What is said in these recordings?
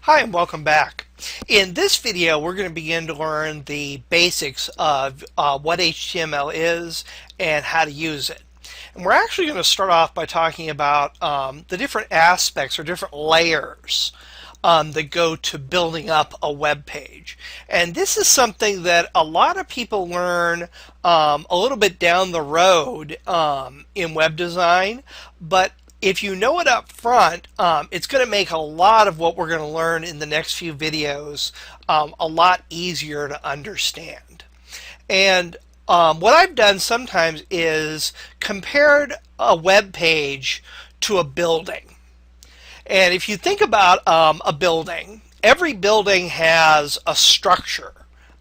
Hi and welcome back. In this video we're going to begin to learn the basics of what HTML is and how to use it. And we're actually going to start off by talking about the different aspects or different layers that go to building up a web page. And this is something that a lot of people learn a little bit down the road in web design, but if you know it up front, it's going to make a lot of what we're going to learn in the next few videos a lot easier to understand. And what I've done sometimes is compared a web page to a building. And if you think about a building, every building has a structure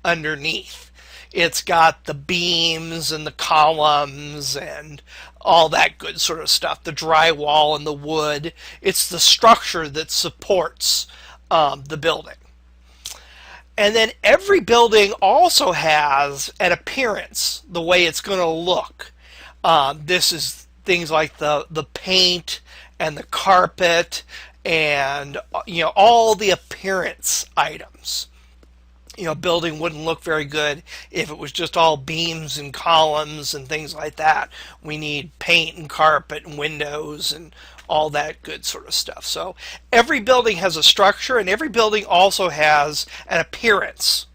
underneath. It's got the beams and the columns and all that good sort of stuff, the drywall and the wood. It's the structure that supports the building. And then every building also has an appearance, the way it's going to look. This is things like the paint and the carpet and all the appearance items. A building wouldn't look very good if it was just all beams and columns and things like that. We need paint and carpet and windows and all that good sort of stuff. So every building has a structure, and every building also has an appearance.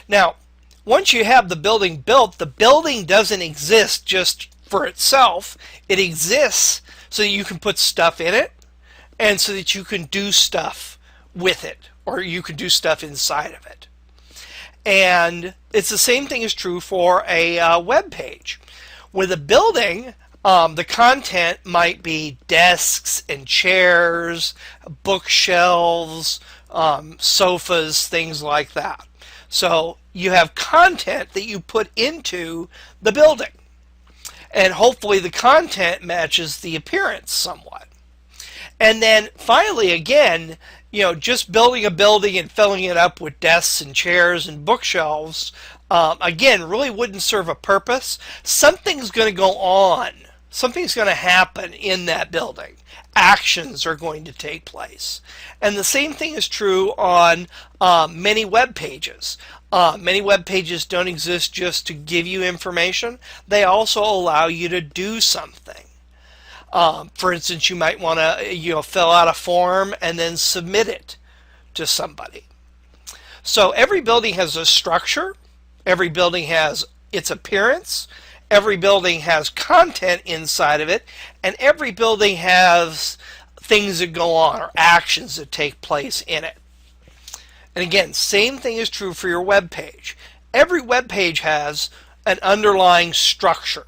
Now, once you have the building built, the building doesn't exist just for itself. It exists so that you can put stuff in it and so that you can do stuff with it, or you can do stuff inside of it. And it's the same thing is true for a web page. With a building, the content might be desks and chairs, bookshelves, sofas, things like that. So you have content that you put into the building. And hopefully the content matches the appearance somewhat. And then finally, again, just building a building and filling it up with desks and chairs and bookshelves, again, really wouldn't serve a purpose. Something's going to go on. Something's going to happen in that building. Actions are going to take place. And the same thing is true on many web pages. Many web pages don't exist just to give you information. They also allow you to do something. For instance, you might want to fill out a form and then submit it to somebody. So every building has a structure. Every building has its appearance. Every building has content inside of it. And every building has things that go on or actions that take place in it. And again, same thing is true for your web page. Every web page has an underlying structure.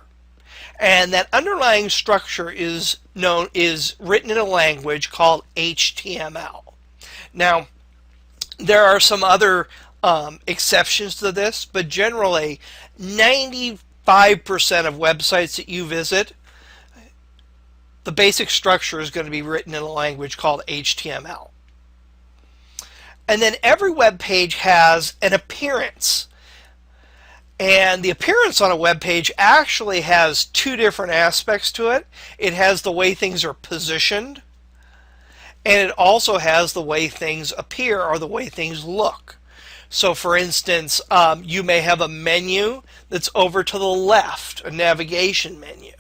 And that underlying structure is written in a language called HTML. Now, there are some other exceptions to this, but generally 95% of websites that you visit, the basic structure is going to be written in a language called HTML. And then every web page has an appearance. And the appearance on a web page actually has two different aspects to it. It has the way things are positioned, and it also has the way things appear or the way things look. So for instance, you may have a menu that's over to the left, a navigation menu.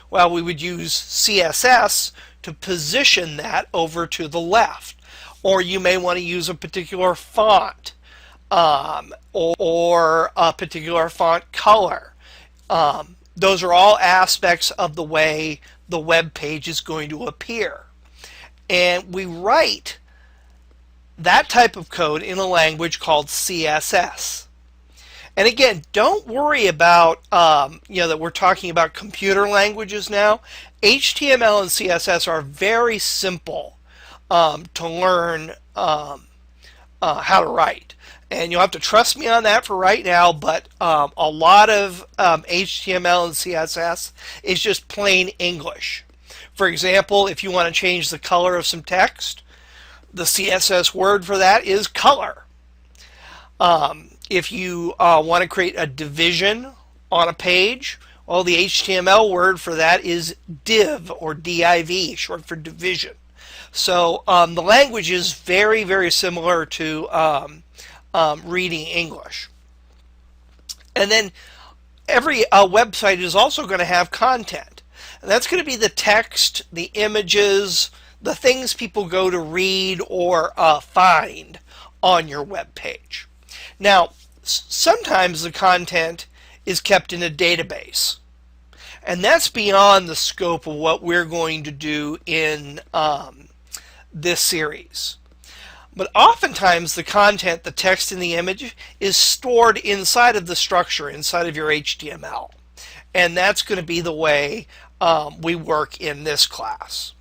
Well, we would use CSS to position that over to the left. Or you may want to use a particular font. Or a particular font color. Those are all aspects of the way the web page is going to appear. And we write that type of code in a language called CSS. And again, don't worry about that we're talking about computer languages now. HTML and CSS are very simple to learn how to write. And you'll have to trust me on that for right now, but a lot of HTML and CSS is just plain English. For example, if you want to change the color of some text, the CSS word for that is color. If you want to create a division on a page, well, the HTML word for that is div, or div, short for division. So the language is very, very similar to reading English. And then every website is also going to have content. And that's going to be the text, the images, the things people go to read or find on your web page. Now, sometimes the content is kept in a database. And that's beyond the scope of what we're going to do in this series. But oftentimes the content, the text and the image, is stored inside of the structure, inside of your HTML. And that's going to be the way we work in this class.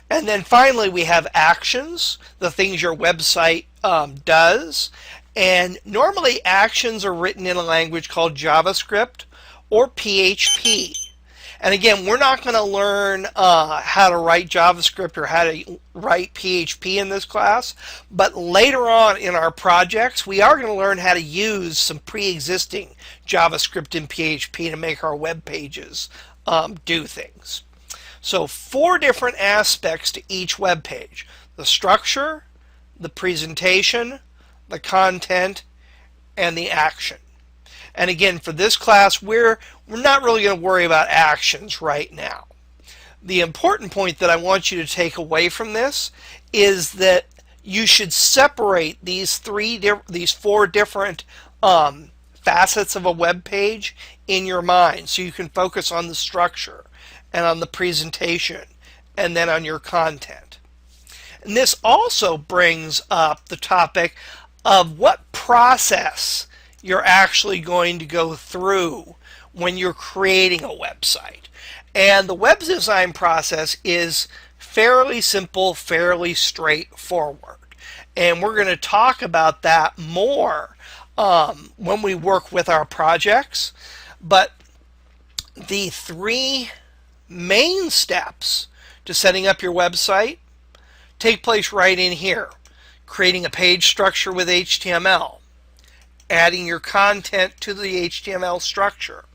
And then finally we have actions, the things your website does. And normally actions are written in a language called JavaScript or PHP. And again, we're not going to learn how to write JavaScript or how to write PHP in this class, but later on in our projects, we are going to learn how to use some pre-existing JavaScript and PHP to make our web pages do things. So 4 different aspects to each web page: the structure, the presentation, the content, and the action. And again, for this class, we're not really going to worry about actions right now. The important point that I want you to take away from this is that you should separate these 4 different facets of a web page in your mind, so you can focus on the structure and on the presentation and then on your content. And this also brings up the topic of what process you're actually going to go through when you're creating a website. And the web design process is fairly simple, fairly straightforward. And we're going to talk about that more when we work with our projects. But the 3 main steps to setting up your website take place right in here: creating a page structure with HTML, adding your content to the HTML structure,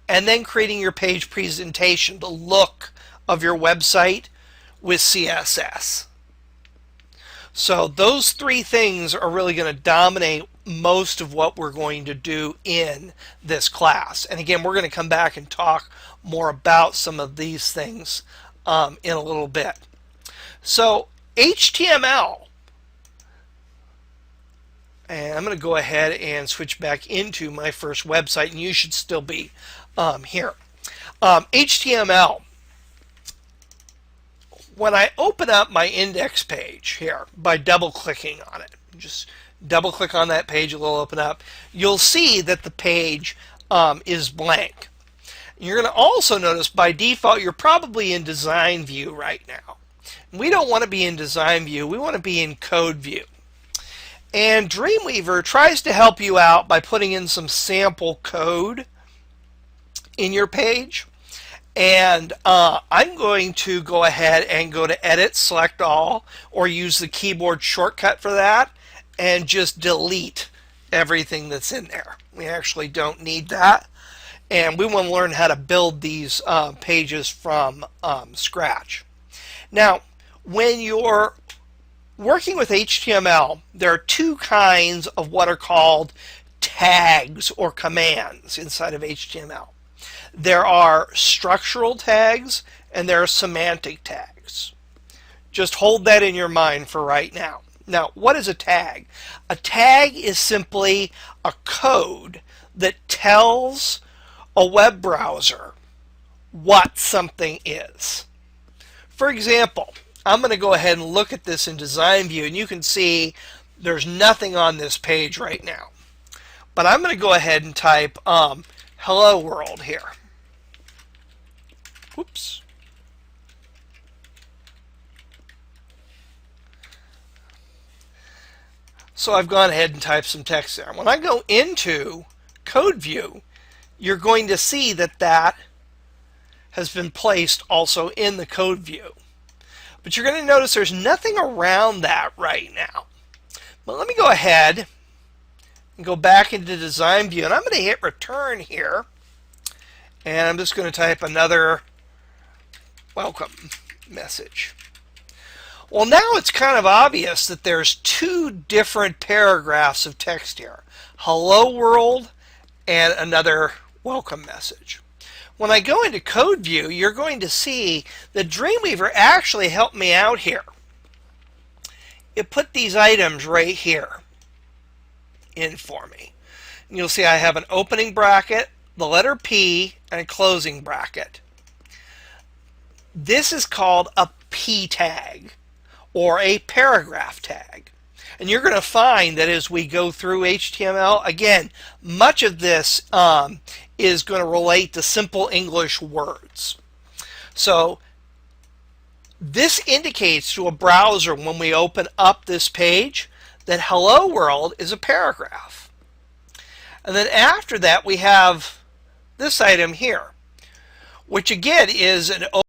and then creating your page presentation, the look of your website with CSS. So those 3 things are really going to dominate most of what we're going to do in this class. And again, we're going to come back and talk more about some of these things in a little bit. So HTML, and I'm going to go ahead and switch back into my first website, and you should still be here. HTML, when I open up my index page here by double-clicking on it, just double-click on that page, it will open up, you'll see that the page is blank. You're going to also notice by default you're probably in design view right now. We don't want to be in design view, we want to be in code view. And Dreamweaver tries to help you out by putting in some sample code in your page. And I'm going to go ahead and go to Edit, Select All, or use the keyboard shortcut for that, and just delete everything that's in there. We actually don't need that. And we want to learn how to build these pages from scratch. Now, when you're working with HTML, there are 2 kinds of what are called tags or commands inside of HTML. There are structural tags and there are semantic tags. Just hold that in your mind for right now. Now, what is a tag? A tag is simply a code that tells a web browser what something is. For example, I'm going to go ahead and look at this in design view, and you can see there's nothing on this page right now. But I'm going to go ahead and type hello world here. Whoops. So I've gone ahead and typed some text there. When I go into code view, you're going to see that that has been placed also in the code view. But you're going to notice there's nothing around that right now. But let me go ahead and go back into design view, and I'm going to hit return here, and I'm just going to type another welcome message. Well, now it's kind of obvious that there's two different paragraphs of text here. Hello world and another welcome message. When I go into code view, you're going to see that Dreamweaver actually helped me out here. It put these items right here in for me. And you'll see I have an opening bracket, the letter P, and a closing bracket. This is called a P tag, or a paragraph tag. And you're going to find that as we go through HTML, again, much of this is going to relate to simple English words. So this indicates to a browser when we open up this page that hello world is a paragraph. And then after that we have this item here, which again is an